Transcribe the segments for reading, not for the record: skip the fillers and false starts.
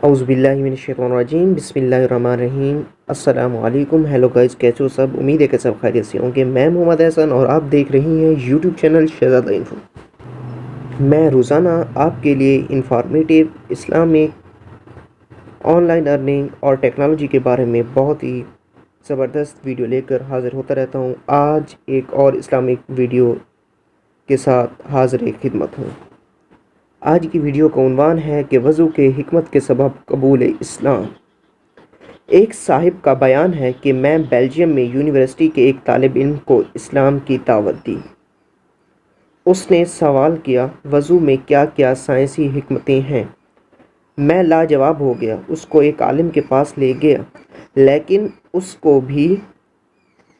اعوذ باللہ من الشیطان الرجیم، بسم اللہ الرحمن الرحیم۔ السلام علیکم، ہیلو گائز، کیسے ہو سب؟ امید ہے کہ سب خیریت سے ہوں گے۔ میں محمد احسن اور آپ دیکھ رہی ہیں یوٹیوب چینل شہزادہ انفو۔ میں روزانہ آپ کے لیے informative Islamic on line earning اور ٹیکنالوجی کے بارے میں بہت ہی زبردست ویڈیو لے کر حاضر ہوتا رہتا ہوں۔ آج ایک اور اسلامک ویڈیو کے ساتھ حاضر خدمت ہوں۔ آج کی ویڈیو کا عنوان ہے کہ وضو کے حکمت کے سبب قبول اسلام۔ ایک صاحب کا بیان ہے کہ میں بیلجیم میں یونیورسٹی کے ایک طالب علم کو اسلام کی دعوت دی۔ اس نے سوال کیا، وضو میں کیا کیا سائنسی حکمتیں ہیں؟ میں لاجواب ہو گیا۔ اس کو ایک عالم کے پاس لے گیا، لیکن اس کو بھی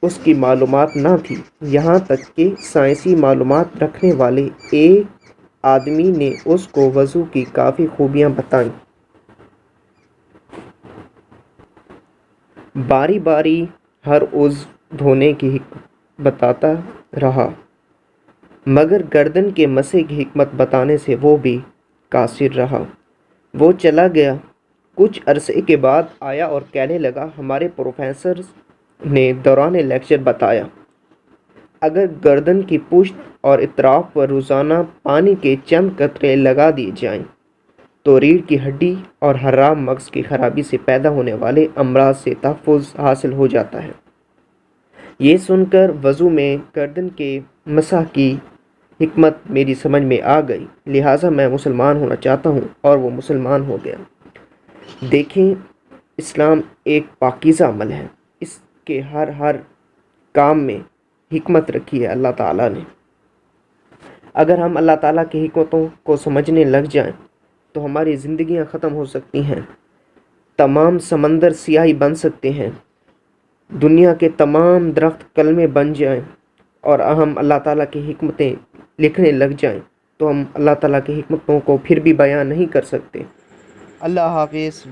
اس کی معلومات نہ تھی، یہاں تک کہ سائنسی معلومات رکھنے والے ایک آدمی نے اس کو وضو کی کافی خوبیاں بتائیں۔ باری باری ہر عضو دھونے کی حکمت بتاتا رہا، مگر گردن کے مسح کی حکمت بتانے سے وہ بھی قاصر رہا۔ وہ چلا گیا۔ کچھ عرصے کے بعد آیا اور کہنے لگا، ہمارے پروفیسر نے دوران لیکچر بتایا، اگر گردن کی پشت اور اطراف پر روزانہ پانی کے چند قطرے لگا دیے جائیں تو ریڑھ کی ہڈی اور حرام مغز کی خرابی سے پیدا ہونے والے امراض سے تحفظ حاصل ہو جاتا ہے۔ یہ سن کر وضو میں گردن کے مسح کی حکمت میری سمجھ میں آ گئی، لہٰذا میں مسلمان ہونا چاہتا ہوں، اور وہ مسلمان ہو گیا۔ دیکھیں، اسلام ایک پاکیزہ عمل ہے۔ اس کے ہر کام میں حکمت رکھی ہے اللہ تعالیٰ نے۔ اگر ہم اللہ تعالیٰ کی حکمتوں کو سمجھنے لگ جائیں تو ہماری زندگیاں ختم ہو سکتی ہیں، تمام سمندر سیاہی بن سکتے ہیں، دنیا کے تمام درخت کلمے بن جائیں، اور ہم اللہ تعالیٰ کی حکمتیں لکھنے لگ جائیں تو ہم اللہ تعالیٰ کی حکمتوں کو پھر بھی بیان نہیں کر سکتے۔ اللہ حافظ۔